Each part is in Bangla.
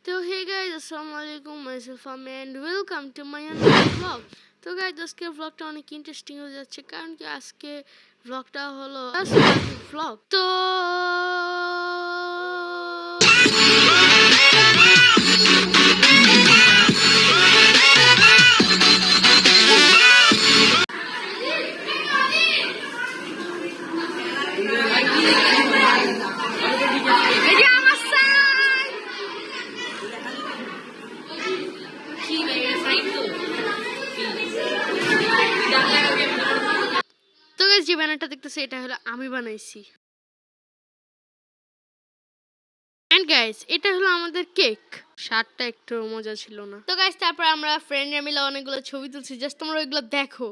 তো হে গাইজ আসসালামু আলাইকুম মাইসেলফ আমি and welcome to my another blog. তো গাইজ আজকে ব্লগটা অনেক ইন্টারেস্টিং হয়ে যাচ্ছে কারণ কি আজকে ব্লগটা হলো ব্লগ। তো তো গাইজ যে ব্যানারটা দেখতেছে এটা হলো আমি বানাইছি। এন্ড গাইজ এটা হলো আমাদের কেক। স্বাদটা একটু মজা ছিল না। তো গাইজ তারপর আমরা ফ্রেন্ডরা মিলে অনেকগুলো ছবি তুলছি, জাস্ট তোমরা ওইগুলো দেখো।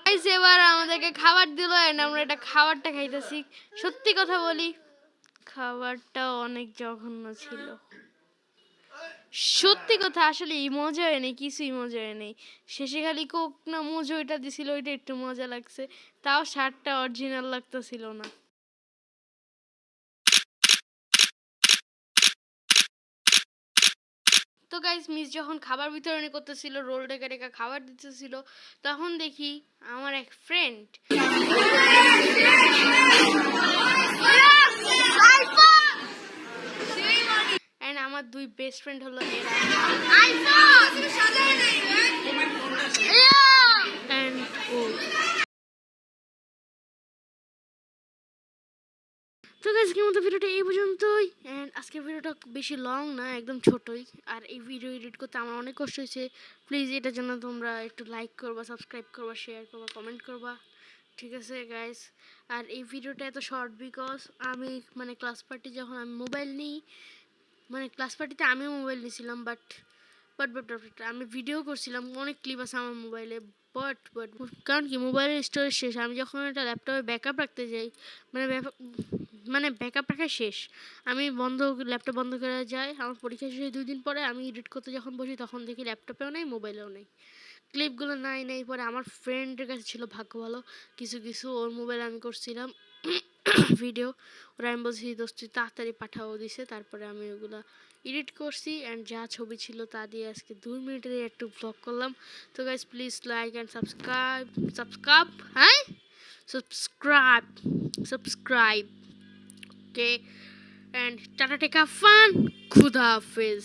গাইজ এবার আমাদেরকে খাবার দিল এন্ড আমরা এটা খাবারটা খাইতেছি। সত্যি কথা বলি, খাবারটা অনেক জঘন্য ছিল। সত্যি কথা, আসলে মজা হয় নেই, কিছুই মজা হয় নেই। শেষে খালি কোক না মোজো ওইটা দিছিল, ওইটা একটু মজা লাগছে, তাও স্বাদটা অরিজিনাল লাগতেছিল না। তো গাইস মিস যখন খাবার বিতরণী করতেছিল, রোল ডেকে ডেকে খাবার দিতেছিল, তখন দেখি আমার এক ফ্রেন্ড এন্ড আমার দুই বেস্ট ফ্রেন্ড হলো এরা এন্ড ও। তো গাইজকের মতো ভিডিওটা এই পর্যন্তই। অ্যান্ড আজকের ভিডিওটা বেশি লং না, একদম ছোটই। আর এই ভিডিও এডিট করতে আমার অনেক কষ্ট হয়েছে। প্লিজ এটার জন্য তোমরা একটু লাইক করবা, সাবস্ক্রাইব করবা, শেয়ার করবা, কমেন্ট করবা, ঠিক আছে গাইস? আর এই ভিডিওটা এত শর্ট বিকজ আমি ক্লাস পার্টি যখন আমি মোবাইল নিই, ক্লাস পার্টিতে আমিও মোবাইল নিয়েছিলাম, বাট বাট বাট আমি ভিডিও করছিলাম, অনেক ক্লিপ আছে আমার মোবাইলে। বাট বাট কারণ কি মোবাইলের স্টোরেজ শেষ। আমি যখন একটা ল্যাপটপে ব্যাকআপ রাখতে যাই, ব্যাকআপ রাখা শেষ, আমি ল্যাপটপ বন্ধ করে যাই। আমার পরীক্ষা শেষে 2 দিন পরে আমি এডিট করতে যখন বসি, তখন দেখি ল্যাপটপেও নেই, মোবাইলেও নেই, ক্লিপগুলো নাই। পরে আমার ফ্রেন্ডের কাছে ছিল, ভাগ্য ভালো, কিছু কিছু ওর মোবাইলে আমি করছিলাম ভিডিও। ওরা আমি বলছি দোস্ত তুই তাড়াতাড়ি পাঠাও দিছে, তারপরে আমি ওগুলো এডিট করছি অ্যান্ড যা ছবি ছিল তা দিয়ে আজকে 2 মিনিটের একটু ব্লগ করলাম। তো guys please like and subscribe okay, and tata take a fun, খুদা হাফেজ।